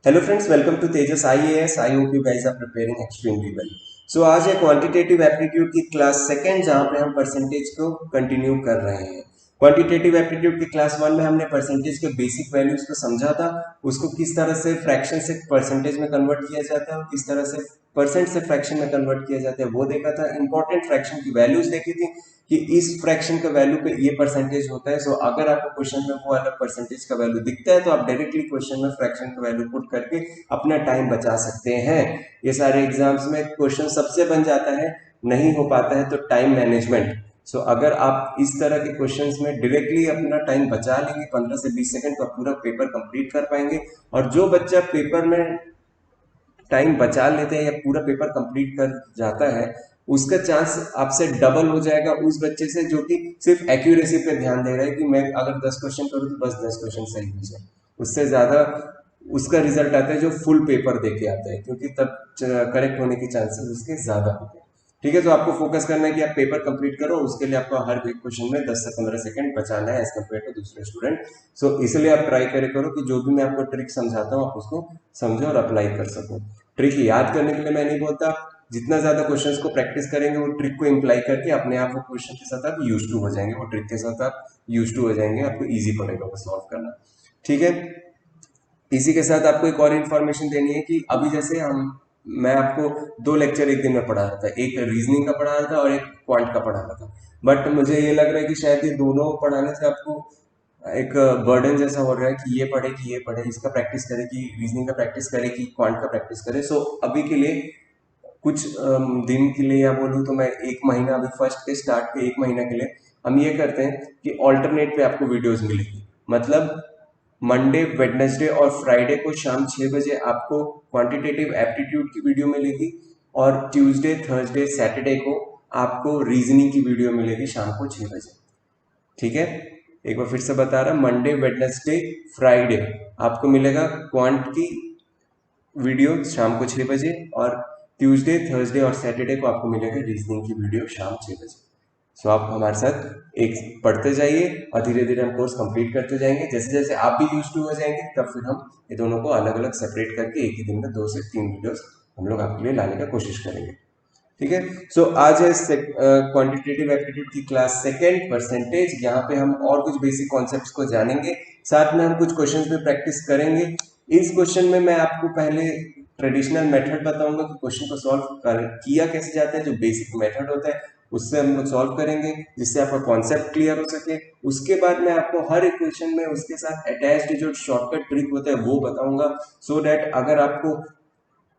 Hello friends, welcome to Tejas IAS. I hope you guys are preparing extremely well. So आज है quantitative aptitude की class second, जहां पे हम परसेंटेज को कंटिन्यू कर रहे हैं। क्वांटिटेटिव एप्टीट्यूड की क्लास वन में हमने परसेंटेज के बेसिक वैल्यूज को समझा था, उसको किस तरह से फ्रैक्शन से परसेंटेज में कन्वर्ट किया जाता है और किस तरह से परसेंट से फ्रैक्शन में कन्वर्ट किया जाता है वो देखा था। इंपॉर्टेंट फ्रैक्शन की वैल्यूज देखी थी कि इस फ्रैक्शन का वैल्यू पे ये परसेंटेज होता है। सो अगर आपको क्वेश्चन में वो वाला परसेंटेज का वैल्यू दिखता है तो आप डायरेक्टली क्वेश्चन में फ्रैक्शन का वैल्यू पुट करके अपना टाइम बचा सकते हैं। ये सारे एग्जाम्स में क्वेश्चन सबसे बन जाता है, नहीं हो पाता है तो टाइम मैनेजमेंट। सो अगर आप इस तरह के क्वेश्चंस में डायरेक्टली अपना टाइम बचा लेंगे 15 से 20 सेकंड, तो आप पूरा पेपर कंप्लीट कर पाएंगे। और जो बच्चा पेपर में टाइम बचा लेते हैं या पूरा पेपर कंप्लीट कर जाता है, उसका चांस आपसे डबल हो जाएगा उस बच्चे से जो कि सिर्फ एक्यूरेसी पे ध्यान दे रहा है कि मैं अगर 10 क्वेश्चन करूँ तो बस 10 क्वेश्चन सही हो जाए। उससे ज्यादा उसका रिजल्ट आता है जो फुल पेपर दे के आता है, क्योंकि तब करेक्ट होने के चांसेस उसके ज्यादा होते हैं। ठीक है, तो आपको फोकस करना है कि आप पेपर कंप्लीट करो, उसके लिए आपको हर एक क्वेश्चन में 10 से 15 सेकंड बचाना है एज कम्पेयर टू दूसरे स्टूडेंट। सो इसलिए आप ट्राई करो कि जो भी मैं आपको ट्रिक समझाता हूँ आप उसको समझो और अप्लाई कर सको। ट्रिक याद करने के लिए मैं नहीं बोलता, जितना ज्यादा क्वेश्चंस को प्रैक्टिस करेंगे वो ट्रिक को इम्प्लाई करके अपने आप वो क्वेश्चन के साथ आप यूज टू हो जाएंगे, वो ट्रिक के साथ आप यूज टू हो जाएंगे, आपको इजी पड़ेगा वो सॉल्व करना। ठीक है, इसी के साथ आपको एक और इन्फॉर्मेशन देनी है कि अभी जैसे मैं आपको दो लेक्चर एक दिन में पढ़ा रहा था, एक रीजनिंग का पढ़ा रहा था और एक क्वांट का पढ़ा रहा था। बट मुझे ये लग रहा है कि शायद ये दोनों पढ़ाने से आपको एक बर्डन जैसा हो रहा है कि ये पढ़े, इसका प्रैक्टिस करे कि रीजनिंग का प्रैक्टिस करे कि क्वांट का प्रैक्टिस करे। सो अभी के लिए कुछ दिन के लिए या बोलूँ तो मैं एक महीना, अभी फर्स्ट के स्टार्ट के एक महीना के लिए हम ये करते हैं कि ऑल्टरनेट पे आपको वीडियोस मिलेगी। मतलब मंडे, वेडनेसडे और फ्राइडे को शाम 6 बजे आपको क्वांटिटेटिव एप्टीट्यूड की वीडियो मिलेगी, और ट्यूसडे, थर्सडे, सैटरडे को आपको रीजनिंग की वीडियो मिलेगी शाम को 6 बजे। ठीक है, एक बार फिर से बता रहा, मंडे, वेडनेसडे, फ्राइडे आपको मिलेगा क्वांट की वीडियो शाम को 6 बजे, और ट्यूसडे, थर्सडे और सैटरडे को आपको मिलेगा रीजनिंग की वीडियो शाम 6 बजे। सो आप हमारे साथ एक पढ़ते जाइए और धीरे धीरे हम कोर्स कंप्लीट करते जाएंगे। जैसे जैसे आप भी यूज टू हो जाएंगे तब फिर हम ये दोनों को अलग अलग सेपरेट करके एक ही दिन में 2 से 3 वीडियोस हम लोग आपके लिए लाने का कोशिश करेंगे। ठीक है, सो आज है क्वांटिटेटिव एप्टीट्यूड की क्लास सेकेंड, परसेंटेज। यहाँ पे हम और कुछ बेसिक कॉन्सेप्ट्स को जानेंगे, साथ में हम कुछ क्वेश्चंस भी प्रैक्टिस करेंगे। इस क्वेश्चन में मैं आपको पहले ट्रेडिशनल मेथड बताऊंगा कि क्वेश्चन को सॉल्व किया कैसे जाता है, जो बेसिक मेथड होता है उससे हम लोग सॉल्व करेंगे जिससे आपका कॉन्सेप्ट क्लियर हो सके। उसके बाद मैं आपको हर एक क्वेश्चन में उसके साथ अटैच्ड जो शॉर्टकट ट्रिक होता है वो बताऊंगा, सो दैट अगर आपको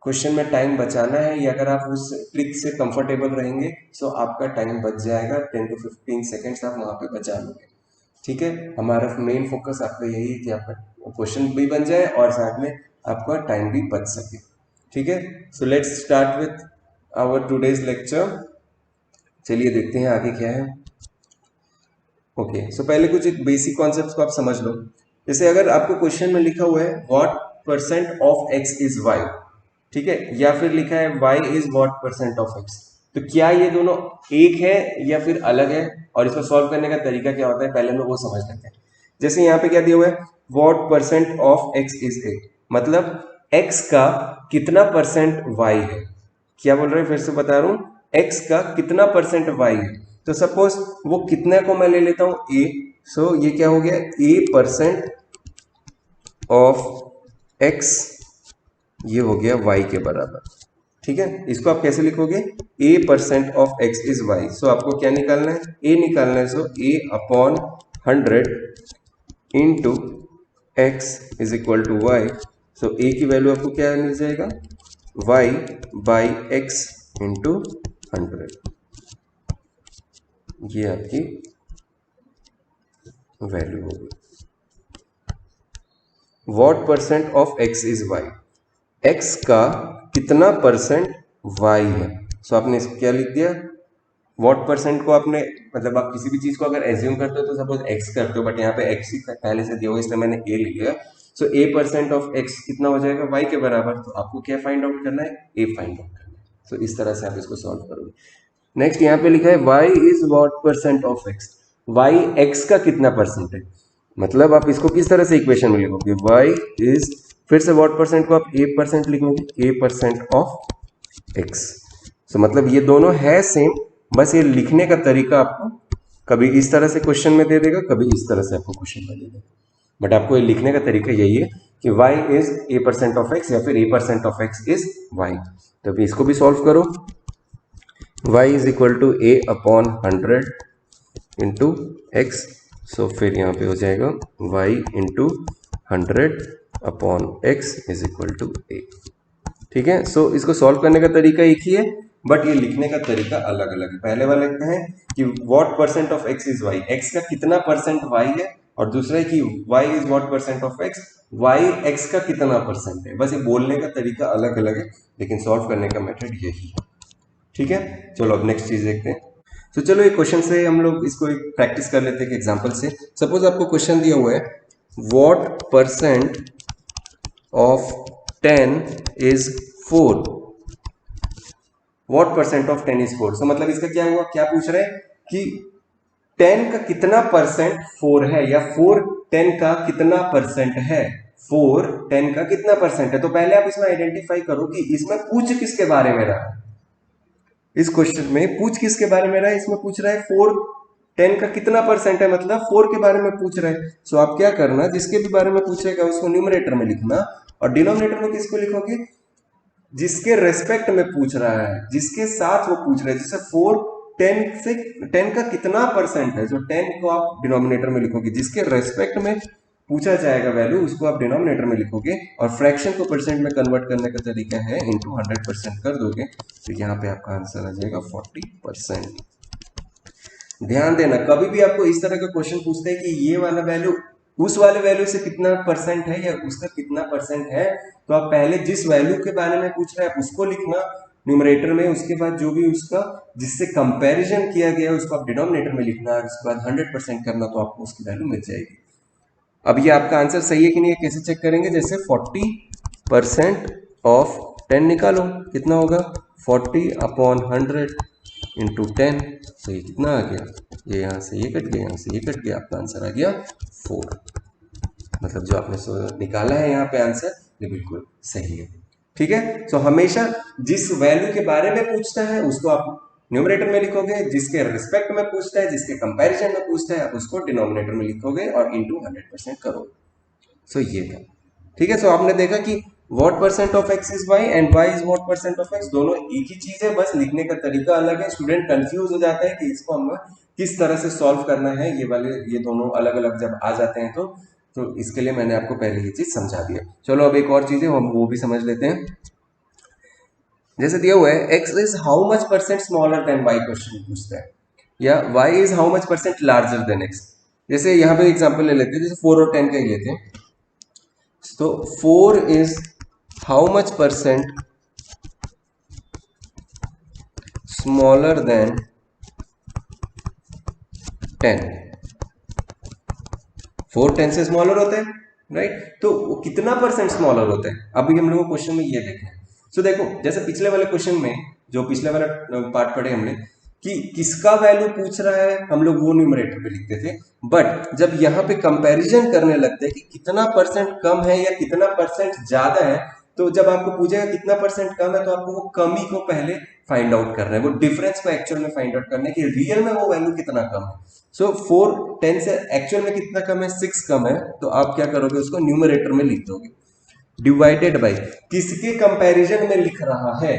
क्वेश्चन में टाइम बचाना है या अगर आप उस ट्रिक से कंफर्टेबल रहेंगे तो आपका टाइम बच जाएगा, 10 to 15 सेकेंड्स आप वहां पे बचा लोगे। ठीक है, हमारा मेन फोकस आपका यही है कि आपका क्वेश्चन भी बन जाए और साथ में आपका टाइम भी बच सके। ठीक है, so let's start with our today's lecture. चलिए देखते हैं आगे क्या है। ओके, सो पहले कुछ एक बेसिक कॉन्सेप्ट को आप समझ लो। जैसे अगर आपको क्वेश्चन में लिखा हुआ है what percent of x is y, ठीक है, या फिर लिखा है y is what percent of x, तो क्या ये दोनों एक है या फिर अलग है, और इसको सॉल्व करने का तरीका क्या होता है पहले हम लोग वो समझ लेते हैं। जैसे यहाँ पे क्या दिया हुआ है, what percent of x is a, मतलब x का कितना परसेंट y है। क्या बोल रहे हैं, फिर से बता रहा हूं, x का कितना परसेंट y है। तो सपोज वो कितने को मैं ले लेता हूं a, सो ये क्या हो गया, a परसेंट ऑफ x, ये हो गया y के बराबर। ठीक है, इसको आप कैसे लिखोगे, a percent of x is y। So आपको क्या निकालना है, a निकालना है। So a upon 100 into x is equal to y. So a की वैल्यू आपको क्या मिल जाएगा, y बाई x इंटू 100, ये आपकी वैल्यू होगी। What percent of x is y, x का कितना परसेंट y है। सो आपने इसको क्या लिख दिया, व्हाट परसेंट को आपने, मतलब आप किसी भी चीज को अगर एज्यूम करते हो तो सपोज x करते हो, बट यहाँ पे x ही पहले से दिया हुआ इसलिए मैंने a लिख लिया। सो a परसेंट ऑफ x कितना हो जाएगा, y के बराबर। तो आपको क्या फाइंड आउट करना है, a फाइंड आउट करना है। सो इस तरह से आप इसको सॉल्व करोगे। नेक्स्ट यहाँ पे लिखा है y is what percent of x, y x का कितना परसेंट है। मतलब आप इसको किस तरह से इक्वेशन में लिखोगे, y इज फिर से व्हाट परसेंट को आप a% लिखेंगे, a% ऑफ x। सो मतलब ये दोनों है सेम, बस ये लिखने का तरीका आपको कभी इस तरह से क्वेश्चन में दे देगा, कभी इस तरह से आपको क्वेश्चन में दे देगा, बट आपको ये लिखने का तरीका यही है कि y is a% of x या फिर a% of x is y। तो अभी इसको भी सॉल्व करो, y is equal to a upon 100 into x। So फिर यहाँ पे हो जाएगा y into 100 upon x is equal to a। ठीक है, सो इसको सॉल्व करने का तरीका एक ही है, बट ये लिखने का तरीका अलग अलग है। पहले वाले का है कि what percent of x is y, x का कितना परसेंट y है, और दूसरा है कि y is what percent of x, y x का कितना परसेंट है। बस ये बोलने का तरीका अलग अलग है, लेकिन सॉल्व करने का मेथड यही है। ठीक है, चलो अब नेक्स्ट चीज देखते हैं। तो चलो ये क्वेश्चन से हम लोग इसको एक प्रैक्टिस कर लेते हैं कि एग्जाम्पल से। सपोज आपको क्वेश्चन दिया हुआ है what percent of 10 is 4, what percent of 10 is 4। सो मतलब इसका क्या हुआ, क्या पूछ रहे हैं कि 10 का कितना परसेंट 4 है, या 4 10 का कितना परसेंट है, 4 10 का कितना परसेंट है। तो पहले आप इसमें आइडेंटिफाई करो कि इसमें पूछ किसके बारे में रहा है, इस क्वेश्चन में पूछ किसके बारे में रहा है। इसमें पूछ रहा है 4 10 का कितना परसेंट है, मतलब 4 के बारे में पूछ रहे हैं। सो आप क्या करना, जिसके भी बारे में पूछेगा उसको न्यूमरेटर में लिखना, और डिनोमिनेटर में किसको लिखोगे, जिसके रेस्पेक्ट में पूछ रहा है, जिसके साथ वो पूछ रहा है। जैसे 4 10 से 10 का कितना परसेंट है, जो 10 को आप डिनोमिनेटर में लिखोगे, जिसके रेस्पेक्ट में पूछा जाएगा वैल्यू उसको आप डिनोमिनेटर में लिखोगे, और फ्रैक्शन को परसेंट में कन्वर्ट करने का तरीका है इनटू 100% कर दोगे, तो यहाँ पे आपका आंसर आ जाएगा 40%। ध्यान देना, कभी भी आपको इस तरह का क्वेश्चन पूछते हैं कि ये वाला वैल्यू उस वाले वैल्यू से कितना परसेंट है या उसका कितना परसेंट है, तो आप पहले जिस वैल्यू के बारे में पूछ रहे हैं उसको लिखना न्यूमरेटर में, उसके बाद जो भी उसका जिससे कंपैरिजन किया गया है उसको आप डिनोमिनेटर में लिखना, और उसके बाद 100% करना, तो आपको उसकी वैल्यू मिल जाएगी। अब ये आपका आंसर सही है कि नहीं, कैसे चेक करेंगे, जैसे 40% ऑफ 10 निकालो, कितना होगा 40 अपॉन 100 इंटू 10। तो ये कितना आ गया, ये यहाँ से ये कट गया, यहाँ से ये कट गया, आपका आंसर आ गया 4। मतलब जो आपने निकाला है यहाँ पे आंसर, ये बिल्कुल सही है। ठीक है, सो हमेशा जिस वैल्यू के बारे में पूछता है उसको आप न्यूमरेटर में लिखोगे, जिसके रिस्पेक्ट में पूछता है, जिसके कंपैरिजन में पूछता है, आप उसको डिनोमिनेटर में लिखोगे और इनटू 100% करोगे। सो ये था। ठीक है, सो आपने देखा कि what percent of x is y and y is what percent of x, दोनों एक ही चीज है, बस लिखने का तरीका अलग है। स्टूडेंट कंफ्यूज हो जाता है कि इसको हमें किस तरह से सॉल्व करना है, ये दोनों अलग अलग जब आ जाते हैं तो इसके लिए मैंने आपको पहले ये चीज समझा दिया। चलो अब एक और चीज है हम वो भी समझ लेते हैं। जैसे दिया हुआ है x is how much percent smaller than y, question पूछता है, या y is how much percent larger than x। जैसे यहाँ पे एग्जांपल ले लेते हैं, जैसे 4 और 10 का ही लेते हैं। तो 4 is how much percent smaller than 10। 4 10 से स्मॉलर होता है, राइट, तो कितना परसेंट स्मॉलर होता है, अभी हम लोगों को क्वेश्चन में ये देखना है। सो देखो, जैसे पिछले वाले क्वेश्चन में, जो पिछले वाला पार्ट पढ़े हमने कि किसका वैल्यू पूछ रहा है, हम लोग वो न्यूमरेटर पे लिखते थे, बट जब यहाँ पे कंपैरिजन करने लगते हैं कि कितना परसेंट कम है या कितना परसेंट ज्यादा है, तो जब आपको पूछेगा कितना परसेंट कम है, तो आपको वो कमी को पहले फाइंड आउट करना है, वो डिफरेंस को एक्चुअल में फाइंड आउट करना है कि रियल में वो वैल्यू कितना कम है। सो 4 10 से एक्चुअल में कितना कम है, 6 कम है, तो आप क्या करोगे, उसको न्यूमरेटर में लिख दोगे, डिवाइडेड बाय किसके कंपैरिजन में लिख रहा है,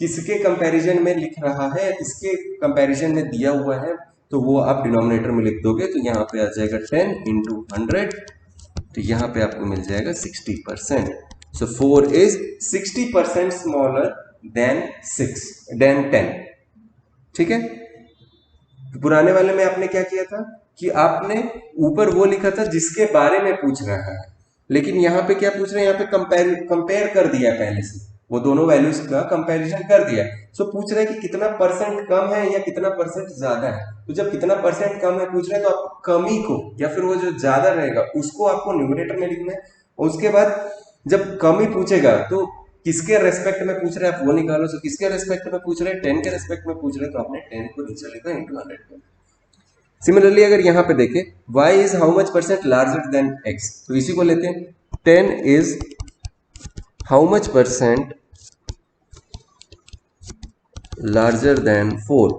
किसके कंपैरिजन में लिख रहा है, किसके कंपैरिजन में दिया हुआ है, तो वो आप डिनोमिनेटर में लिख दोगे। तो यहाँ पे आ जाएगा 10 इंटू 100, तो यहाँ पे आपको मिल जाएगा 60%। सो 4 इज 60% स्मॉलर देन 10। ठीक है, पुराने वाले में आपने क्या किया था कि आपने ऊपर वो लिखा था जिसके बारे में पूछ रहा है, लेकिन यहाँ पे क्या पूछ रहे हैं, यहाँ पे कंपेयर कर दिया, पहले से वो दोनों वैल्यूज का कंपैरिजन कर दिया। सो पूछ रहे हैं कि कितना परसेंट कम है या कितना परसेंट ज्यादा है। तो जब कितना परसेंट कम है पूछ रहे हैं, तो आपको कमी को या फिर वो जो ज्यादा रहेगा उसको आपको न्यूमरेटर में लिखना है। उसके बाद जब कमी पूछेगा तो किसके रेस्पेक्ट में पूछ रहे हैं आप वो निकालो। सो किसके रेस्पेक्ट में पूछ रहे हैं, 10 के रेस्पेक्ट में पूछ रहे हैं, तो आपने 10 को नीचे लिखा इंटू 100। सिमिलरली अगर यहाँ पे देखें y is how much percent larger than x, तो इसी को लेते हैं 10 is how much percent larger than 4।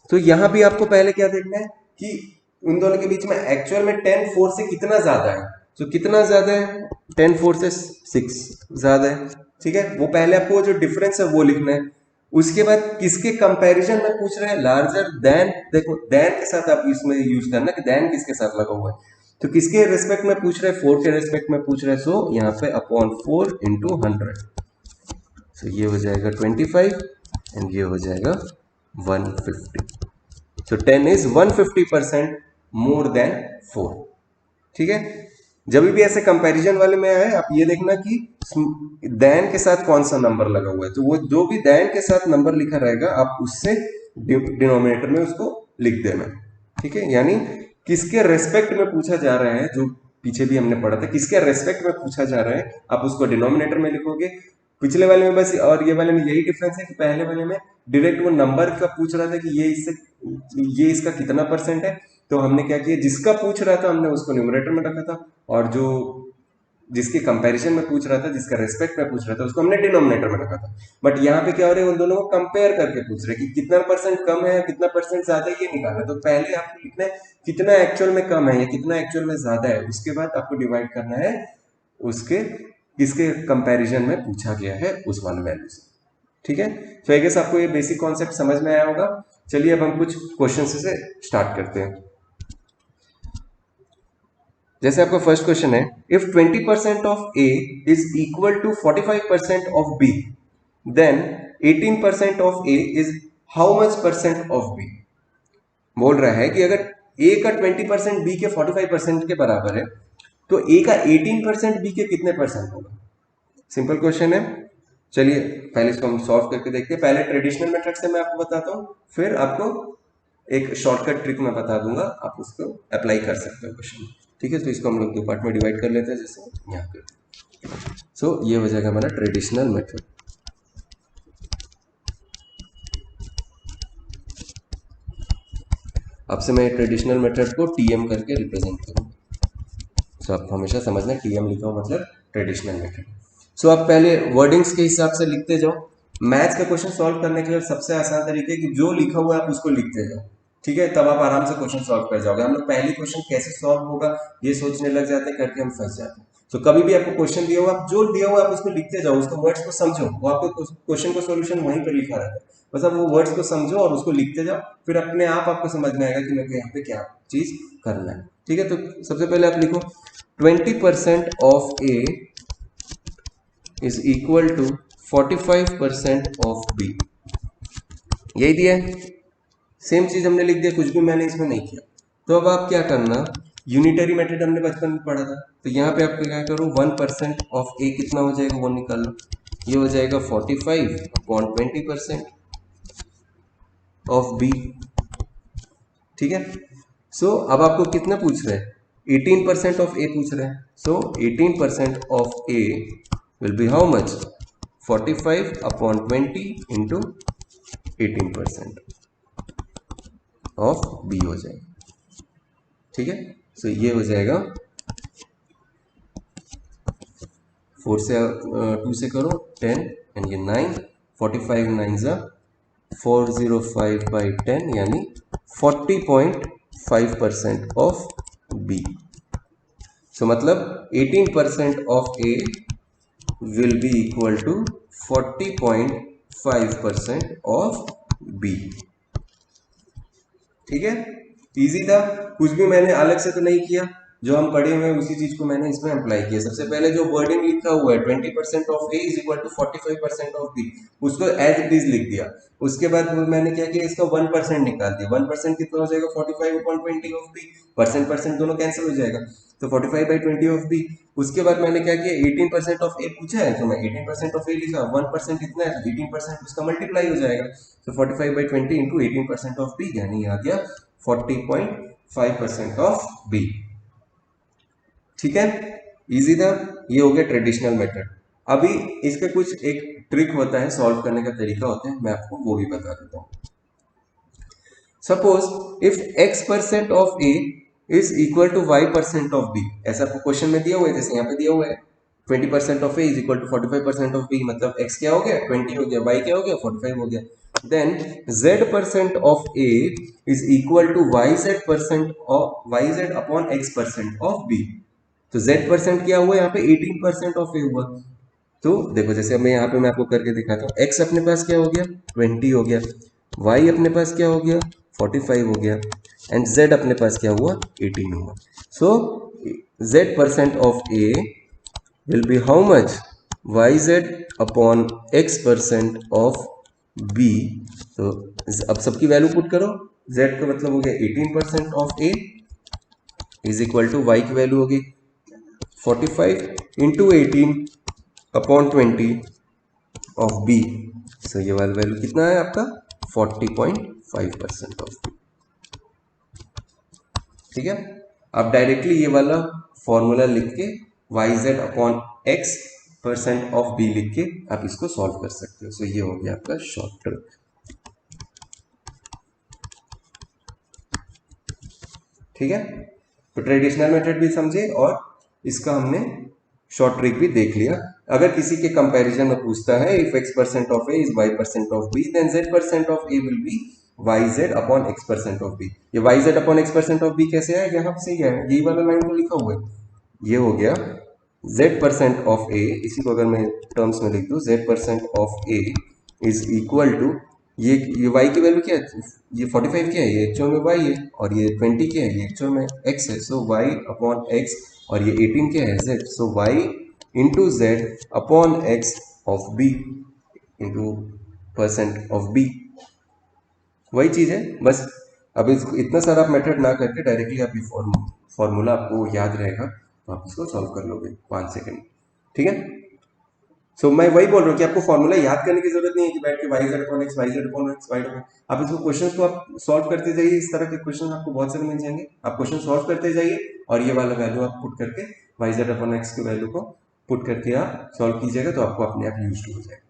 तो यहां भी आपको पहले क्या देखना है कि उन दोनों के बीच में एक्चुअल में 10 4 से कितना ज्यादा है। तो कितना ज्यादा है, 10 4 से 6 ज्यादा है, ठीक है। वो पहले आपको जो डिफरेंस है वो लिखना है। उसके बाद किसके कंपैरिजन में पूछ रहे हैं, लार्जर देन। देखो देन के साथ आप इसमें यूज करना कि देन किसके साथ लगा हुआ है, तो किसके रिस्पेक्ट में पूछ रहे हैं, 4 के रिस्पेक्ट में पूछ रहे हैं। सो यहाँ पे अपॉन 4 इंटू 100, तो ये हो जाएगा 25 एंड ये हो जाएगा 150। सो 10 इज 150% मोर देन 4, ठीक है। जब भी ऐसे कंपैरिजन वाले में आए आप ये देखना कि देन के साथ कौन सा नंबर लगा हुआ है, तो वो जो भी देन के साथ नंबर लिखा रहेगा आप उससे डिनोमिनेटर में उसको लिख देना, ठीक है। यानी किसके रेस्पेक्ट में पूछा जा रहा है, जो पीछे भी हमने पढ़ा था, किसके रेस्पेक्ट में पूछा जा रहा है आप उसको डिनोमिनेटर में लिखोगे। पिछले वाले में बस और ये वाले में यही डिफरेंस है कि पहले वाले में डायरेक्ट वो नंबर का पूछ रहा था कि ये इसका कितना परसेंट है, तो हमने क्या किया, जिसका पूछ रहा था हमने उसको न्यूमरेटर में रखा था, और जो जिसके कंपैरिजन में पूछ रहा था, जिसका रेस्पेक्ट में पूछ रहा था, उसको हमने डिनोमिनेटर में रखा था। बट यहाँ पे क्या हो रहा है, उन दोनों को कंपेयर करके पूछ रहे हैं कि कितना परसेंट कम है, कितना परसेंट ज्यादा है, ये निकालना है। तो पहले आपको लिखना है कितना एक्चुअल में कम है या कितना एक्चुअल में ज्यादा है, उसके बाद आपको डिवाइड करना है उसके किसके कंपैरिजन में पूछा गया है उस वाले वैल्यू से, ठीक है। तो आई गेस आपको ये बेसिक कॉन्सेप्ट समझ में आया होगा। चलिए अब हम कुछ क्वेश्चन से स्टार्ट करते हैं। जैसे आपका फर्स्ट क्वेश्चन है, if 20% of A is equal to 45% of B, then 18% of A is how much percent of b. बोल रहा है कि अगर ए का 20% बी के 45% के बराबर है, तो ए का 18% बी के कितने परसेंट होगा। सिंपल क्वेश्चन है। चलिए पहले इसको हम सॉल्व करके देखते हैं। पहले ट्रेडिशनल मेथड से मैं आपको बताता हूँ, फिर आपको एक शॉर्टकट ट्रिक मैं बता दूंगा, आप उसको अप्लाई कर सकते हो क्वेश्चन, ठीक है। तो इसको हम लोग दो पार्ट में डिवाइड कर लेते हैं, जैसे यहाँ पे। सो ये हो जाएगा हमारा ट्रेडिशनल मेथड। अब से मैं ट्रेडिशनल मेथड को टीएम करके रिप्रेजेंट करूंगा। सो आप हमेशा समझना टीएम लिखा हो मतलब ट्रेडिशनल मेथड। सो आप पहले वर्डिंग्स के हिसाब से लिखते जाओ। मैथ्स का क्वेश्चन सॉल्व करने के लिए सबसे आसान तरीके कि जो लिखा हुआ है आप उसको लिखते जाओ, ठीक है। तब आप आराम से क्वेश्चन सॉल्व कर जाओगे। हम लोग पहली क्वेश्चन कैसे सॉल्व होगा ये सोचने लग जाते हैं, करके हम फंस जाते हैं। तो कभी भी आपको क्वेश्चन दिया हुआ, आप जो दिया हुआ आप उसको लिखते जाओ, उसको वर्ड्स को समझो, वो आपको क्वेश्चन का सॉल्यूशन वहीं पर लिखा रहता है, बस आप वो वर्ड्स को समझो और उसको लिखते जाओ, फिर अपने आप आपको समझ में आएगा कि मेरे को यहाँ पे क्या चीज करना है, ठीक है। तो सबसे पहले आप लिखो 20% of A is equal to 45% of b, यही दिया है। सेम चीज हमने लिख दिया, कुछ भी मैंने इसमें नहीं किया। तो अब आप क्या करना, यूनिटरी मेथड हमने बचपन में पढ़ा था, तो यहाँ पे आपको क्या करो, 1% ऑफ ए कितना हो जाएगा वो निकाल लो। ये हो जाएगा 45 अपॉन 20% ऑफ बी, ठीक है। सो अब आपको कितना पूछ रहे हैं, 18% ऑफ ए पूछ रहे हैं। So 18% of a will be how much, 45 upon 20 into 18% of b हो जाएगा, ठीक है। सो ये हो जाएगा 4 से 2 से करो 10 एंड ये 9, 45 9 जा 405 बाई 10 यानी 40.5% ऑफ बी। सो मतलब 18% of a will be equal to 40.5% of b, ठीक है। इजी था, कुछ भी मैंने अलग से तो नहीं किया, जो हम पढ़े हुए हैं उसी चीज को मैंने इसमें अप्लाई किया। सबसे पहले जो वर्डिंग लिखा हुआ है 20% of A is equal to 45% of b, उसको एज इट इज लिख दिया। उसके बाद मैंने क्या किया, इसका 1% निकाल दिया। 1% कितना हो जाएगा, 45 upon 20 of b, percent percent दोनों कैंसिल हो जाएगा, तो 45 बाई 20 ऑफ बी। उसके बाद मैंने क्या किया, 18% ऑफ ए पूछा है तो मैं 18% ऑफ ए लिखा, 1% कितना है तो 18% उसका मल्टीप्लाई हो जाएगा, तो 45 बाई 20 इंटू 18% ऑफ बी यानी आ गया 40.5% ऑफ बी, ठीक है। इजी था, ये हो गया ट्रेडिशनल मेथड। अभी इसका कुछ एक ट्रिक होता है, सॉल्व करने का तरीका होता है, मैं आपको वो भी बता देता हूँ। Suppose if x% of a is equal to y% of b, ऐसा आपको क्वेश्चन में दिया हुआ है, जैसे यहाँ पे दिया हुआ है 20% of A is equal to 45% of b, मतलब x क्या हो गया 20 हो गया, y क्या हो गया 45 हो गया। Then z% of A is equal to yz upon x% of B. तो z% क्या हुआ यहाँ पे 18% ऑफ ए हुआ। तो देखो जैसे मैं यहाँ पे मैं आपको करके दिखाता हूँ, x अपने पास क्या हो गया 20 हो गया, y अपने पास क्या हो गया 45 हो गया, एंड z अपने पास क्या हुआ 18 हुआ। सो z% of a will be how much yz upon x% of b। तो अब सबकी वैल्यू पुट करो, z का मतलब हो गया 18% of a is equal to y की वैल्यू होगी 45 इंटू 18 अपॉन 20 ऑफ b। सो ये वाला वैल्यू कितना है आपका 40.5% ऑफ b। ठीक है, आप डायरेक्टली ये वाला फॉर्मूला लिख के yz upon x% of b लिख के आप इसको सॉल्व कर सकते हो। सो ये हो गया आपका शॉर्ट ट्रिक। ठीक है, तो ट्रेडिशनल मेथड भी समझे और इसका हमने शॉर्ट ट्रिक भी देख लिया। अगर किसी के कंपैरिजन में पूछता है if x% of a is y% of b then z% of a will be yz upon x% of b। ये yz upon x% of b कैसे है, यहाँ से ही है, यही वाला लाइन तो लिखा हुआ है। ये हो गया z% ऑफ a, इसी को अगर मैं टर्म्स में लिख दूं z% of a is equal to ये y की वैल्यू क्या है, ये 45 क्या है, ये एक्चुअल में y है, और ये 20 क्या है, ये एक्चुअल में x है। सो y अपॉन x, और ये 18 क्या है z, so y into z upon x of b into percent of b, वही चीज है बस। अब इसको इतना सारा आप मेथड ना करके डायरेक्टली आप ये फॉर्मूला आपको याद रहेगा तो आप इसको सॉल्व कर लोगे 5 सेकंड। ठीक है, सो मैं वही बोल रहा हूँ कि आपको फॉर्मूला याद करने की जरूरत नहीं है कि बैठ के y z upon x y z upon x y upon, आप इसको क्वेश्चन को आप सॉल्व करते जाइए। इस तरह के क्वेश्चन आपको बहुत सारे मिल जाएंगे, आप क्वेश्चन सॉल्व करते जाइए और ये वाला वैल्यू आप पुट करके वाई जेड अपॉन एक्स की वैल्यू को पुट करके आप सॉल्व कीजिएगा तो आपको अपने आप यूज हो जाएगा।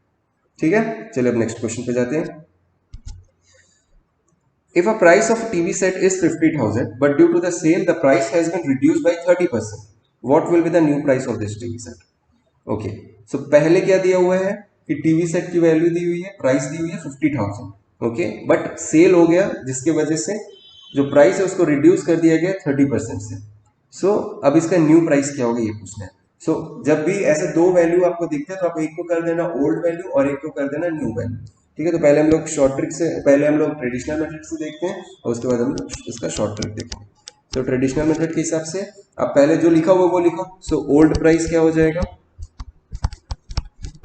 ठीक है, चलिए अब नेक्स्ट क्वेश्चन पे जाते हैं। If a price of a TV set is 50,000 but due to the sale the price has been reduced by 30%, what will be the new price of this TV set? Okay, so पहले क्या दिया हुआ है कि TV set की value दी हुई है, प्राइस दी हुई है 50,000। ओके, बट सेल हो गया जिसके वजह से जो प्राइस है उसको रिड्यूस कर दिया गया 30% से। सो अब इसका न्यू प्राइस क्या होगा ये पूछना है। सो जब भी ऐसे दो वैल्यू आपको दिखते हैं तो आप एक को कर देना ओल्ड वैल्यू और एक को कर देना न्यू वैल्यू। ठीक है, तो पहले हम लोग शॉर्ट ट्रिक से, पहले हम लोग ट्रेडिशनल मेथड से देखते हैं और उसके बाद हम लोग इसका शॉर्ट ट्रिक देखेंगे। तो ट्रेडिशनल मेथड के हिसाब से आप पहले जो लिखा हुआ वो लिखो। सो ओल्ड प्राइस क्या हो जाएगा,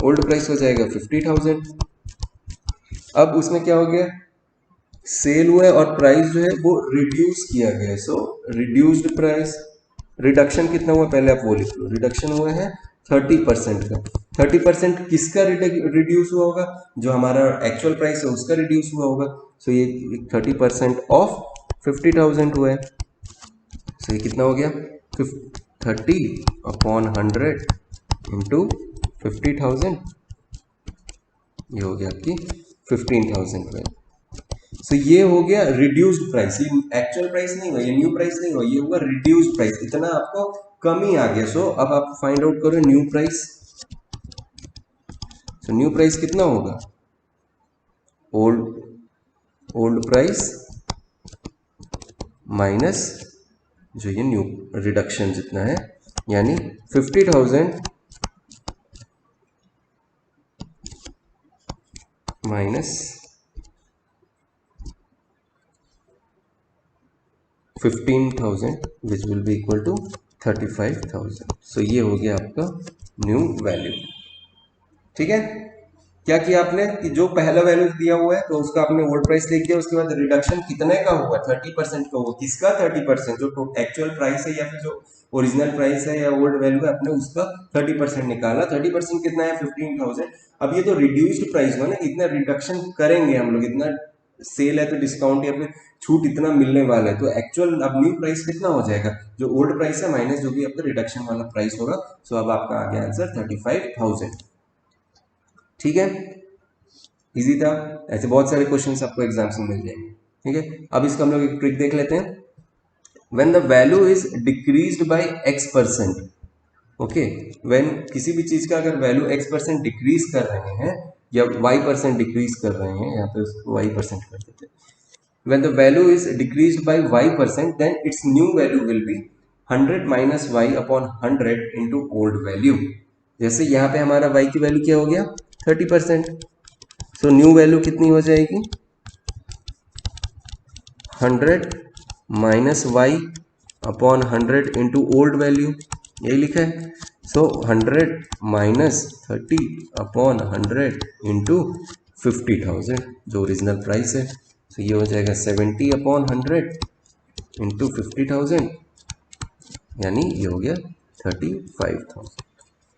ओल्ड प्राइस हो जाएगा 50,000। अब उसमें क्या हो गया, सेल हुआ है और प्राइस जो है वो रिड्यूस किया गया है। सो रिड्यूस्ड प्राइस, रिडक्शन कितना हुआ पहले आप वो लिख लो, रिडक्शन हुआ है 30% का। 30% किसका रिड्यूस हुआ होगा, जो हमारा एक्चुअल प्राइस है उसका रिड्यूस हुआ होगा। सो ये 30% ऑफ 50,000 हुआ है। सो ये कितना हो गया 30 अपॉन 100 इंटू 50,000, ये हो गया आपकी 15,000 में। सो ये हो गया रिड्यूस्ड प्राइस, ये एक्चुअल प्राइस नहीं हुआ, ये न्यू प्राइस नहीं हुआ, ये हुआ रिड्यूस्ड प्राइस, इतना आपको कम ही आ गया। सो अब आप फाइंड आउट करो new price. So new price कितना होगा, ओल्ड प्राइस माइनस जो ये न्यू रिडक्शन जितना है, यानी 50,000 minus 15,000 which will be equal to 35,000। So ये हो गया आपका न्यू वैल्यू। ठीक है, क्या किया आपने कि जो पहला वैल्यू दिया हुआ है तो उसका आपने ओल्ड प्राइस लिख दिया, उसके बाद रिडक्शन कितने का हुआ 30% का हुआ, किसका 30%, जो एक्चुअल प्राइस है या फिर जो ओरिजिनल प्राइस है या ओल्ड वैल्यू है आपने उसका 30% निकाला। 30% कितना है 15,000। अब ये तो रिड्यूस्ड प्राइस हुआ ना, इतना रिडक्शन करेंगे हम लोग, इतना सेल है तो डिस्काउंट या फिर छूट इतना मिलने वाला है, तो एक्चुअल अब न्यू प्राइस कितना हो जाएगा, जो ओल्ड प्राइस है माइनस जो भी आपका रिडक्शन वाला प्राइस होगा। सो अब आपका आ गया आंसर 35,000। ठीक है, इजी था, ऐसे बहुत सारे क्वेश्चंस आपको एग्जाम्स में मिल जाएंगे। ठीक है, अब इसका हम लोग एक ट्रिक देख लेते हैं। When the value is decreased bye x%, okay, when किसी भी चीज का अगर वैल्यू x% डिक्रीज कर रहे हैं या y% डिक्रीज कर रहे हैं, यहाँ पे उसको y% कर देते हैं, when the value is decreased by y%, then its new value will be 100 minus y upon 100 into old value। जैसे यहाँ पे हमारा y की वैल्यू क्या हो गया 30%, सो न्यू वैल्यू कितनी हो जाएगी 100 minus y upon 100 into old value, यही लिखा है। सो 100 माइनस 30 अपॉन 100 इंटू 50,000 जो ओरिजिनल प्राइस है। तो ये हो जाएगा 70 अपॉन 100 इंटू 50,000, यानी ये हो गया 35,000।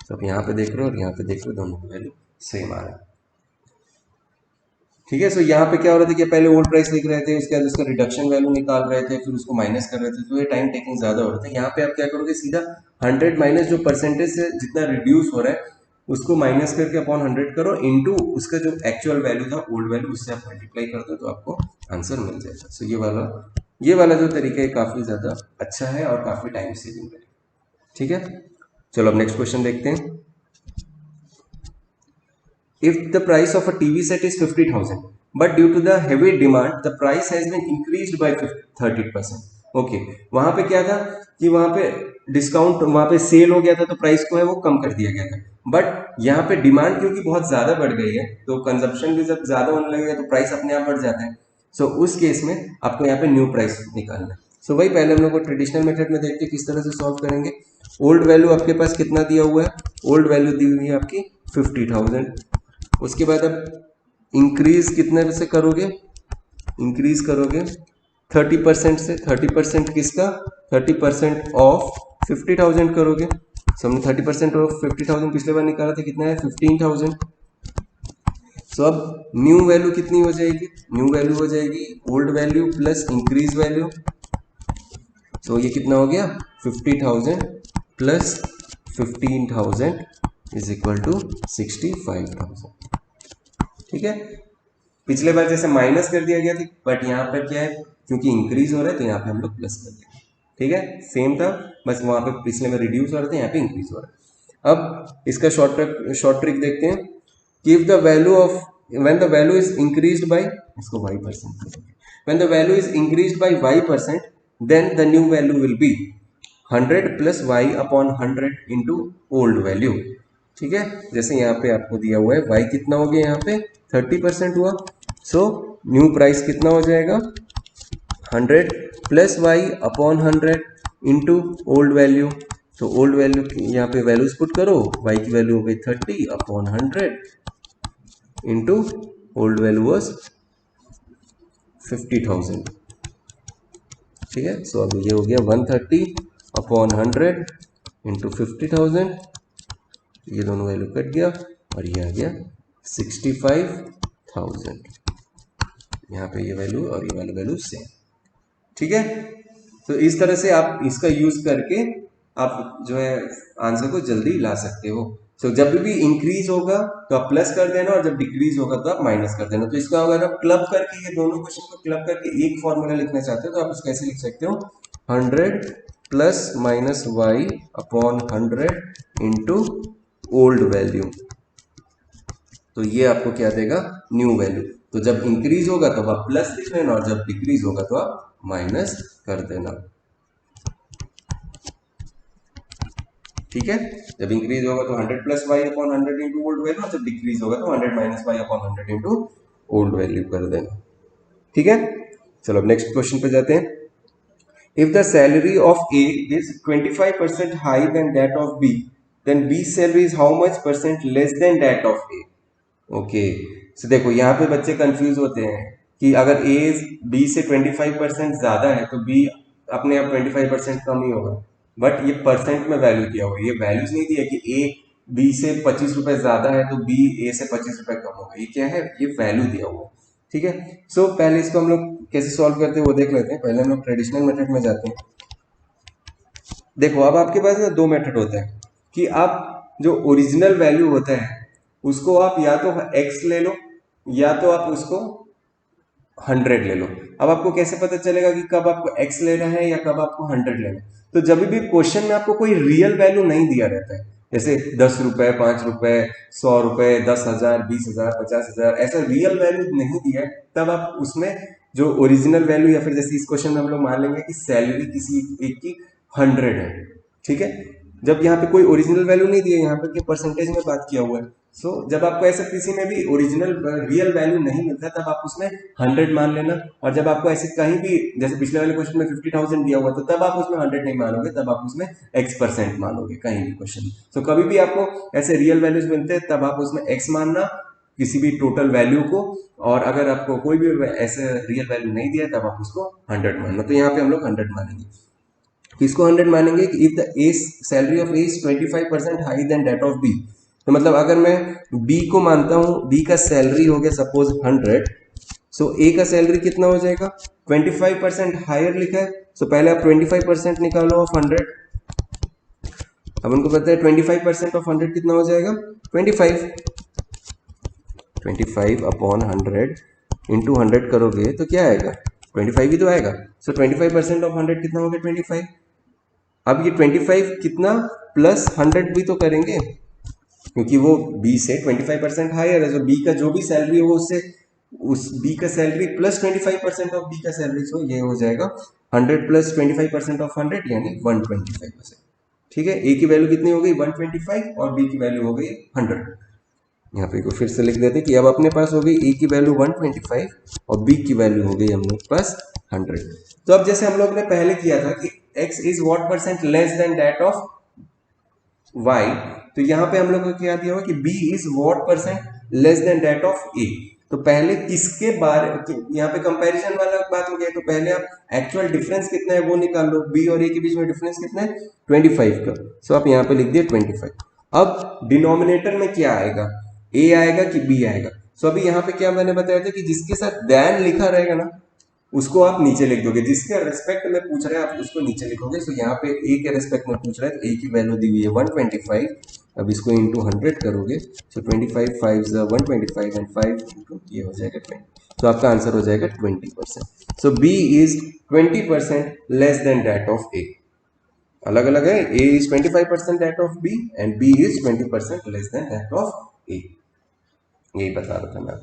तो आप यहाँ पे देख रहे हो और यहाँ पे देख रहे हो, दोनों की वैल्यू सेम आ रहा है। ठीक है, सो यहाँ पे क्या हो रहा था कि पहले ओल्ड प्राइस लिख रहे थे, उसके बाद उसका रिडक्शन वैल्यू निकाल रहे थे, फिर उसको माइनस कर रहे थे, तो ये टाइम टेकिंग ज्यादा हो रहा था। यहाँ पे आप क्या करोगे, सीधा 100 माइनस जो परसेंटेज से जितना रिड्यूस हो रहा है उसको माइनस करके अपॉन 100 करो, इनटू उसका जो एक्चुअल वैल्यू था ओल्ड वैल्यू, उससे आप मल्टीप्लाई कर दो तो आपको आंसर मिल जाएगा। सो ये वाला जो तरीका है काफी ज्यादा अच्छा है और काफी टाइम सेविंग है। ठीक है, चलो अब नेक्स्ट क्वेश्चन देखते हैं। If the price of a TV set is 50,000, but due to the heavy demand, the price has been increased by 30%. Okay, वहां पे क्या था कि वहां पे डिस्काउंट, वहां पे सेल हो गया था तो प्राइस को है वो कम कर दिया गया था, बट यहाँ पे डिमांड क्योंकि बहुत ज्यादा बढ़ गई है तो कंजप्शन भी जब ज्यादा होने लगेगा तो प्राइस अपने आप बढ़ जाता है। सो उस केस में आपको यहाँ पे न्यू प्राइस निकालना है। सो वही पहले हम लोग को ट्रेडिशनल मेथड में देखते हैं किस तरह से सॉल्व करेंगे। ओल्ड वैल्यू आपके पास कितना दिया हुआ है, ओल्ड वैल्यू दी हुई है आपकी 50,000। उसके बाद अब इंक्रीज कितने से करोगे, इंक्रीज करोगे 30% से, 30% किसका 30% ऑफ 50,000 करोगे। सो हमने 30% ऑफ 50,000 पिछले बार निकाला था, कितना है 15,000। सो अब न्यू वैल्यू कितनी हो जाएगी, न्यू वैल्यू हो जाएगी old value plus increase value. So ये कितना हो गया 50,000 प्लस 15,000 इज इक्वल टू 65,000। ठीक है, पिछले बार जैसे माइनस कर दिया गया था, बट यहाँ पर क्या है क्योंकि इंक्रीज हो रहा है तो यहाँ पे हम लोग प्लस कर देंगे। ठीक है, सेम था, बस वहां पे पिछले में रिड्यूस हो रहा था, यहाँ पे इंक्रीज हो रहा है। अब इसका शॉर्ट ट्रिक देखते हैं कि if the value of when the value is increased by, इसको y%, when the value is increased by y%, then the new value will be 100 plus y upon 100 into old value. ठीक है, जैसे यहाँ पे आपको दिया हुआ है y कितना हो गया, यहाँ पे 30% हुआ। सो न्यू प्राइस कितना हो जाएगा 100 plus y upon 100 into old value. तो ओल्ड वैल्यू यहाँ पे वैल्यूज पुट करो, y की वैल्यू हो गई 30 upon 100 into old value was 50,000। ठीक है, सो अब ये हो गया 130 अपॉन 100 इंटू 50,000, ये दोनों वैल्यू कट गया और ये आ गया 65,000। यहाँ पे ये वैल्यू और ये वाली वैल्यू सेम। ठीक है, तो इस तरह से आप इसका यूज करके आप जो है आंसर को जल्दी ला सकते हो। तो जब भी इंक्रीज होगा तो आप प्लस कर देना और जब डिक्रीज होगा तो आप माइनस कर देना। तो इसका अगर आप क्लब करके ये दोनों क्वेश्चन को क्लब करके एक फॉर्मूला लिखना चाहते हो तो आप इसको कैसे लिख सकते हो, 100 plus minus y upon 100 into old value. तो ये आपको क्या देगा, न्यू वैल्यू। तो जब इंक्रीज होगा तब आप प्लस लिख लेना और जब डिक्रीज होगा तो आप माइनस कर देना। ठीक है, जब इंक्रीज होगा तो 100 plus y upon 100 into old value, जब डिक्रीज होगा तो 100 minus y upon 100 into old value कर देना। ठीक है, चलो अब नेक्स्ट क्वेश्चन पे जाते हैं। If the salary of A is 25% high then that of B, then B salary is how much percent less than that of A. Okay, so देखो यहाँ पे बच्चे कंफ्यूज होते हैं कि अगर ए बी से 25% ज्यादा है तो बी अपने आप 25% कम ही होगा, बट ये परसेंट में वैल्यू दिया हुआ है, ये वैल्यूज नहीं दिया कि ए बी से 25 रुपए ज्यादा है तो बी ए से 25 रुपए कम होगा, ये क्या है, ये वैल्यू दिया हुआ है। ठीक है, सो पहले इसको हम लोग कैसे सॉल्व करते हैं वो देख लेते हैं। पहले हम लोग ट्रेडिशनल मेथड में जाते हैं। देखो अब आपके पास ना दो मेथड होता है कि आप जो ओरिजिनल वैल्यू होता है उसको आप या तो x ले लो या तो आप उसको 100 ले लो। अब आपको कैसे पता चलेगा कि कब आपको x लेना है या कब आपको 100 लेना है? तो जब भी क्वेश्चन में आपको कोई रियल वैल्यू नहीं दिया रहता है, जैसे 10 रुपए, 5 रुपए, 100 रुपए, 10,000, 20,000, 50,000, ऐसा रियल वैल्यू नहीं दिया है, तब आप उसमें जो ओरिजिनल वैल्यू या फिर जैसे इस क्वेश्चन में हम लोग मान लेंगे कि सैलरी किसी एक की 100 है, ठीक है। जब यहाँ पे कोई ओरिजिनल वैल्यू नहीं दी है, यहाँ पे परसेंटेज में बात किया हुआ है। सो जब आपको ऐसा किसी में भी ओरिजिनल रियल वैल्यू नहीं मिलता, तब आप उसमें 100 मान लेना। और जब आपको ऐसे कहीं भी, जैसे पिछले वाले क्वेश्चन में 50,000 दिया हुआ, तो तब आप उसमें 100 नहीं मानोगे, तब आप उसमें x% मानोगे कहीं भी क्वेश्चन। सो कभी भी आपको ऐसे रियल वैल्यूज मिलते हैं, तब आप उसमें x मानना किसी भी टोटल वैल्यू को, और अगर आपको कोई भी ऐसे रियल वैल्यू नहीं दिया, तब आप उसको 100 मानना। तो यहाँ पे हम लोग 100 मानेंगे। किसको 100 मानेंगे कि if the a salary of A is 25% high then that of B. तो मतलब अगर मैं बी को मानता हूं, बी का सैलरी हो गया सपोज 100, सो ए का सैलरी कितना हो जाएगा? 25% हायर लिखा है, सो पहले आप 25% निकालो ऑफ 100। अब उनको पता है 25% ऑफ 100 कितना हो जाएगा? 25। 25 अपॉन 100 इंटू 100 करोगे तो क्या आएगा? 25 ही तो आएगा। सो 25% ऑफ 100 कितना हो गया? 25। अब ये 25 कितना प्लस 100 भी तो करेंगे, क्योंकि वो बी से 25% हायर है, तो बी का जो भी सैलरी है वो उससे उस बी का सैलरी प्लस 25% ऑफ बी का सैलरी, सो ये हो जाएगा 100 प्लस 25% ऑफ 100 यानी 125%। ठीक है, ए की वैल्यू कितनी हो गई? 125 और बी की वैल्यू हो गई 100। यहाँ पे फिर से लिख देते कि अब अपने पास हो गई ए की वैल्यू 125 और बी की वैल्यू हो गई हम लोग पास 100। तो अब जैसे हम लोग ने पहले किया था कि x is what percent less than that of y, तो यहाँ पे हम लोग को क्या दिया हुआ कि b is what percent less than that of a। तो पहले किसके बारे, यहाँ पे कंपैरिजन वाला बात हो गया, तो पहले आप एक्चुअल डिफरेंस कितना है वो निकाल लो। b और a के बीच में डिफरेंस कितना है? 25 का। सो आप यहाँ पे लिख दिए 25। अब डिनोमिनेटर में क्या आएगा? a आएगा कि b आएगा? सो अभी यहाँ पे क्या मैंने बताया था कि जिसके साथ देन लिखा रहेगा ना, उसको आप नीचे लिख दोगे। जिसके रेस्पेक्ट में पूछ रहे हैं आप उसको नीचे लिखोगे। सो यहाँ पे ए के रेस्पेक्ट में पूछ रहा है, तो ए की वैल्यू दी हुई है 125। अब इसको इंटू 100 करोगे, सो 25 5 125 एंड 5 इंटू ये हो जाएगा 20। तो आपका आंसर हो जाएगा 20%। So B is 20% less than that of A. अलग अलग है, A is 25% that of B and B is 20% less than that of A. यही बता रहा था मैं।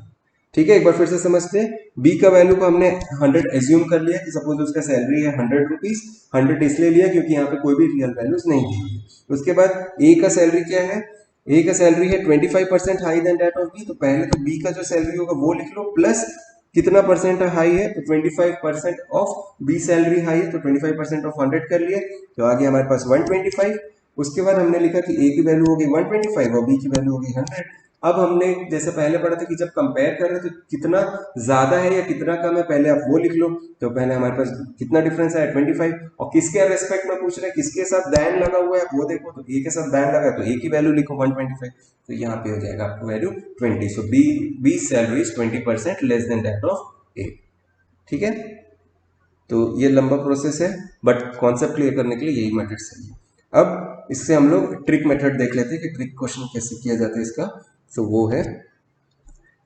ठीक है, एक बार फिर से समझते हैं। बी का वैल्यू को हमने 100 एज्यूम कर लिया कि सपोज उसका सैलरी है 100 रुपीज। 100 इसलिए लिया क्योंकि यहाँ पे कोई भी रियल वैल्यूज नहीं दी हुई है। उसके बाद ए का सैलरी क्या है? ए का सैलरी है 25% high then that of B. तो पहले तो बी का जो सैलरी होगा वो लिख लो, प्लस कितना परसेंट हाई है? तो 25% ऑफ बी सैलरी हाई है, तो 25% ऑफ 100 कर लिए, तो आगे हमारे पास 125। उसके बाद हमने लिखा कि ए की वैल्यू हो गई 125 और बी की वैल्यू हो गई 100। अब हमने जैसे पहले पढ़ा था कि जब कंपेयर कर रहे हैं तो कितना ज्यादा है या कितना कम है, पहले आप वो लिख लो। तो पहले हमारे पास कितना डिफरेंस है? 25। और किसके रेस्पेक्ट में पूछ रहे हैं, किसके साथ दैन लगा हुआ है वो देखो, तो ए के साथ दैन लगा है तो ए की वैल्यू लिखो 125। तो यहाँ पे हो जाएगा आपको value 20। So B salary is 20% less than that of A. ठीक है, तो ये लंबा प्रोसेस है, बट कॉन्सेप्ट क्लियर करने के लिए यही मेथड सही है। अब इससे हम लोग ट्रिक मेथड देख लेते हैं कि ट्रिक क्वेश्चन कैसे किया जाता है इसका। तो वो है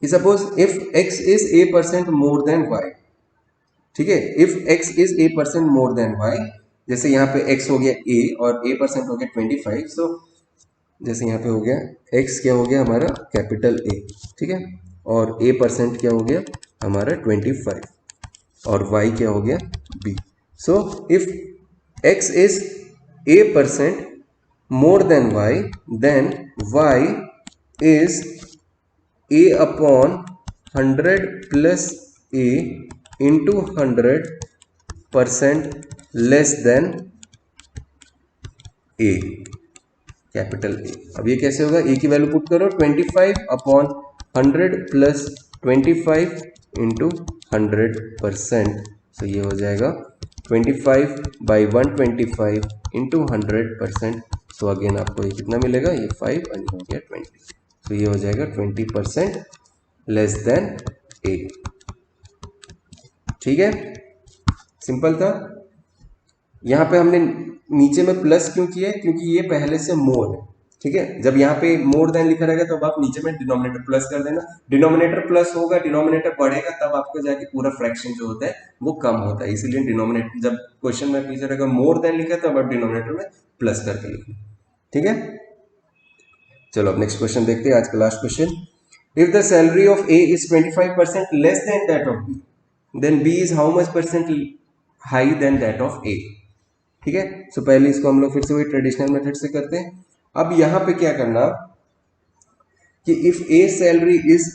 कि suppose if x is a% more than y। ठीक है, if x is a% more than y, जैसे यहाँ पे x हो गया a और a% हो गया 25। सो जैसे यहाँ पे हो गया x क्या हो गया हमारा? Capital A। ठीक है, और a% क्या हो गया हमारा? 25 और y क्या हो गया? b। सो if x is a% more than y, then y is a upon 100 plus a into 100% less than a, capital A। अब ये कैसे होगा? a की वैल्यू पुट करो, 25 अपॉन 100 प्लस 25 इंटू 100%। सो ये हो जाएगा 25 बाई 125 इंटू 100%। सो अगेन आपको ये कितना मिलेगा? ये 5 और ये हो गया 20। तो ये हो जाएगा 20% लेस देन ए। ठीक है, सिंपल था। यहां पे हमने नीचे में प्लस क्यों किया? क्योंकि ये पहले से मोर है। ठीक है, जब यहाँ पे मोर देन लिखा रहेगा तो अब आप नीचे में डिनोमिनेटर प्लस कर देना, डिनोमिनेटर प्लस होगा, डिनोमिनेटर बढ़ेगा, तब आपको जाके पूरा फ्रैक्शन जो होता है वो कम होता है, इसीलिए डिनोमिनेटर जब क्वेश्चन में पीछे रहेगा मोर देन लिखा तो अब डिनोमिनेटर में प्लस करके लिखना। ठीक है, चलो अब नेक्स्ट क्वेश्चन देखते हैं, आज का last question. If the salary of A is 25% less than that of B, then B is how much percent high then that of A. ठीक है, सो पहले इसको हम लोग फिर से वही ट्रेडिशनल मेथड से करते हैं। अब यहां पे क्या करना कि if a salary is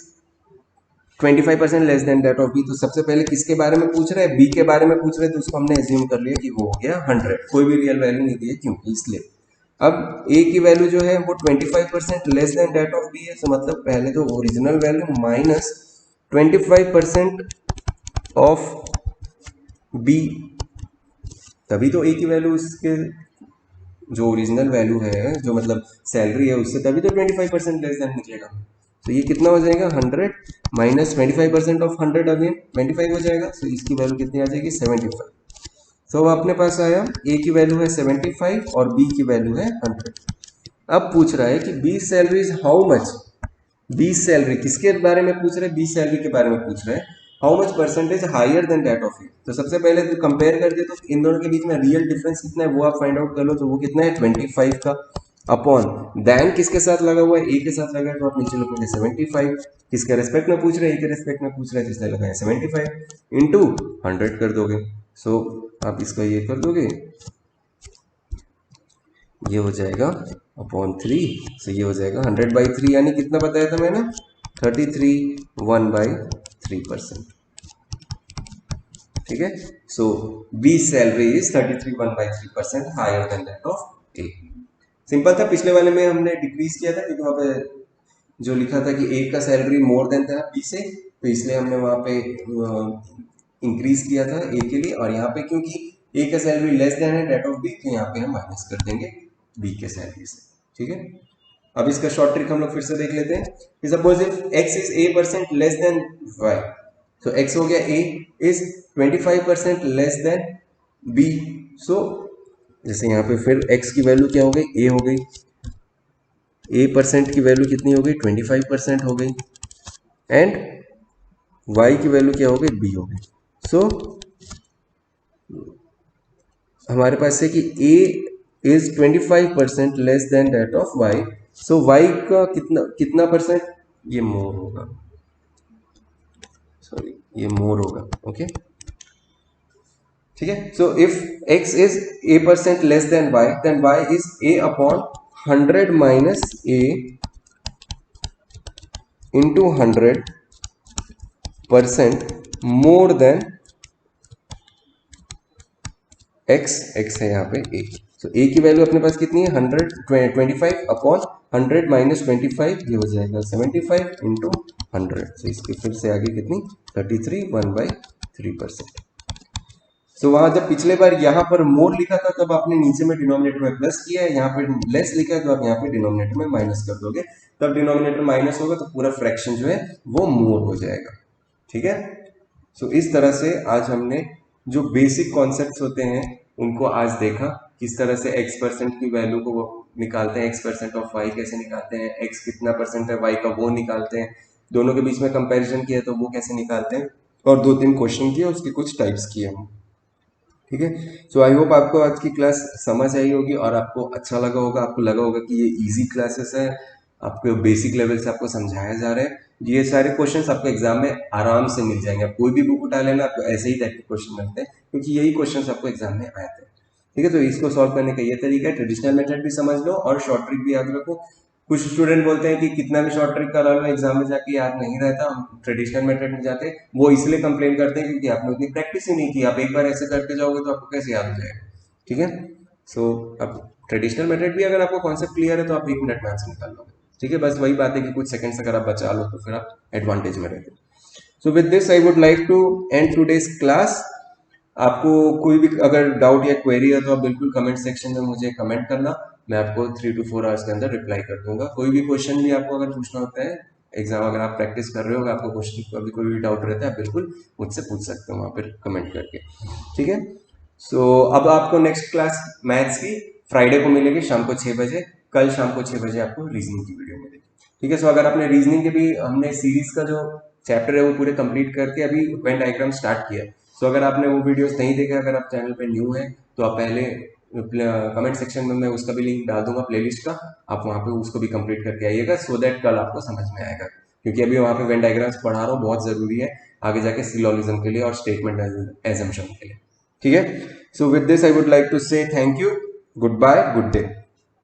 25% less than that of B, तो सबसे पहले किसके बारे में पूछ रहे हैं, बी के बारे में पूछ रहे हैं, तो उसको हमने एज्यूम कर लिया कि वो हो गया 100, कोई भी रियल वैल्यू नहीं दी है क्योंकि, इसलिए अब ए की वैल्यू जो है वो 25% less than that of B है, तो मतलब पहले तो original value minus 25% of B, तभी तो ए की वैल्यू उसके जो ओरिजिनल वैल्यू है, जो मतलब सैलरी है, उससे तभी तो 25% लेस देन निकलेगा। तो ये कितना हो जाएगा 100 माइनस 25% ऑफ 100, अगेन 25 हो जाएगा, तो इसकी वैल्यू कितनी आ जाएगी 75। तो अब अपने पास आया ए की वैल्यू है 75 और बी की वैल्यू है 100। अब पूछ रहा है कि B salary is how much, B salary किसके बारे में पूछ रहे हैं, बी सैलरी के बारे में पूछ रहे हैं, how much percentage higher than that of A. तो सबसे पहले तो कंपेयर कर दे, तो इन दोनों के बीच में रियल डिफरेंस कितना है वो आप फाइंड आउट कर लो, तो वो कितना है 25 का, अपॉन देन किसके साथ लगा हुआ है, ए के साथ लगा है, तो आप नीचे लिखोगे 75, किसके रेस्पेक्ट में पूछ रहे हैं, ए के रेस्पेक्ट में पूछ रहे हैं, जिसने लगाया 75 इंटू 100 कर दोगे। सो आप इसका ये कर दोगे, ये हो जाएगा अपॉन 3, so ये हो जाएगा 100/3, यानी कितना बताया था मैंने 33 1/3%। ठीक है, so B salary is 33 1/3% higher than that of A. Simple था, पिछले वाले में हमने डिक्रीज किया था क्योंकि वहां पे जो लिखा था कि ए का सैलरी मोर देन था बी से, तो इसलिए हमने वहां पे इंक्रीज किया था ए के लिए, और यहाँ पे क्योंकि ए का सैलरी लेस देन है दैट ऑफ बी, तो यहाँ पे हम माइनस कर देंगे बी के सैलरी से। ठीक है, अब इसका शॉर्ट ट्रिक हम लोग फिर से देख लेते हैं। Suppose if x is a% less than y, तो x हो गया a is 25% less then b, सो जैसे यहाँ पे फिर x की वैल्यू क्या हो गई, a हो गई, a% की वैल्यू कितनी हो गई 25% हो गई, एंड y की वैल्यू क्या हो गई b हो गई। सो हमारे पास है कि a is 25% less than that of y, so y का कितना कितना परसेंट, ये मोर होगा, सॉरी ये मोर होगा। ओके, ठीक है, so if x is a% less than y, then y is a upon 100 minus a into 100% more than x है यहाँ पे a, तो a की वैल्यू अपने पास कितनी है 25 अपॉन 100 माइनस 25, ये हो जाएगा 75 इंटू 100, तो इसकी फिर से आगे कितनी 33 1/3%। सो वहां जब पिछले बार यहाँ पर मोर लिखा था तब आपने नीचे में डिनोमिनेटर में प्लस किया है, यहाँ पे लेस लिखा है तो आप यहाँ पे डिनोमिनेटर में माइनस कर दोगे, तब डिनोमिनेटर माइनस होगा तो पूरा फ्रैक्शन जो है वो मोर हो जाएगा। ठीक है, सो इस तरह से आज हमने जो बेसिक कॉन्सेप्ट्स होते हैं उनको आज देखा, किस तरह से x% की वैल्यू को निकालते हैं, x% ऑफ y कैसे निकालते हैं, x कितना परसेंट है y का वो निकालते हैं, दोनों के बीच में कंपैरिजन किया तो वो कैसे निकालते हैं, और 2-3 क्वेश्चन किए, उसके कुछ टाइप्स किए हम। ठीक है, सो आई होप आपको आज की क्लास समझ आई होगी और आपको अच्छा लगा होगा, आपको लगा होगा कि ये इजी क्लासेस है, आपको बेसिक लेवल से आपको समझाया जा रहा है, ये सारे क्वेश्चंस आपको एग्जाम में आराम से मिल जाएंगे, आप कोई भी बुक उठा लेना आपको ऐसे ही टाइप के क्वेश्चन मिलते हैं क्योंकि यही क्वेश्चंस आपको एग्जाम में आए थे। ठीक है, तो इसको सॉल्व करने का ये तरीका है, ट्रेडिशनल मेथड भी समझ लो और शॉर्ट ट्रिक भी याद रखो। कुछ स्टूडेंट बोलते हैं कि कितना भी शॉर्ट ट्रिक करा लो एग्जाम में जाके याद नहीं रहता, हम ट्रेडिशनल मेथड में जाते, वो इसलिए कंप्लेन करते हैं क्योंकि आपने उतनी प्रैक्टिस ही नहीं की, आप एक बार ऐसे करके जाओगे तो आपको कैसे याद हो जाएगा। ठीक है, सो अब ट्रेडिशनल मेथड भी अगर आपको कॉन्सेप्ट क्लियर है तो आप 1 मिनट में आंसर निकाल लोगे। ठीक है, बस वही बात है कि कुछ सेकंड्स अगर आप बचा लो तो फिर आप एडवांटेज में रहते। So with this I would like to end today's class. आपको कोई भी अगर डाउट या क्वेरी है तो आप बिल्कुल कमेंट सेक्शन में मुझे कमेंट करना, मैं आपको 3 to 4 आवर्स के अंदर रिप्लाई कर दूंगा। कोई भी क्वेश्चन भी आपको अगर पूछना होता है एग्जाम, अगर आप प्रैक्टिस कर रहे हो, आपको क्वेश्चन का भी कोई भी डाउट रहता है, आप बिल्कुल मुझसे पूछ सकते हो वहाँ पर कमेंट करके। ठीक है, सो अब आपको नेक्स्ट क्लास मैथ्स की फ्राइडे को मिलेगी शाम को 6 बजे। कल शाम को 6 बजे आपको रीजनिंग की वीडियो मिलेगी। ठीक है, सो अगर आपने रीजनिंग के भी हमने सीरीज का जो चैप्टर है वो पूरे कंप्लीट करके अभी वेन डायग्राम स्टार्ट किया है। सो अगर आपने वो वीडियोस नहीं देखे, अगर आप चैनल पे न्यू हैं तो आप पहले कमेंट सेक्शन में मैं उसका भी लिंक डाल दूंगा प्लेलिस्ट का, आप वहाँ पे उसको भी कंप्लीट करके आइएगा, सो दैट कल आपको समझ में आएगा। क्योंकि अभी वहाँ पे वेन डायग्राम्स पढ़ा रहा हूँ, बहुत ज़रूरी है आगे जाके सिलोजिज्म के लिए और स्टेटमेंट एजम्पशन के लिए। ठीक है, so with this I would like to say thank you, goodbye, good day.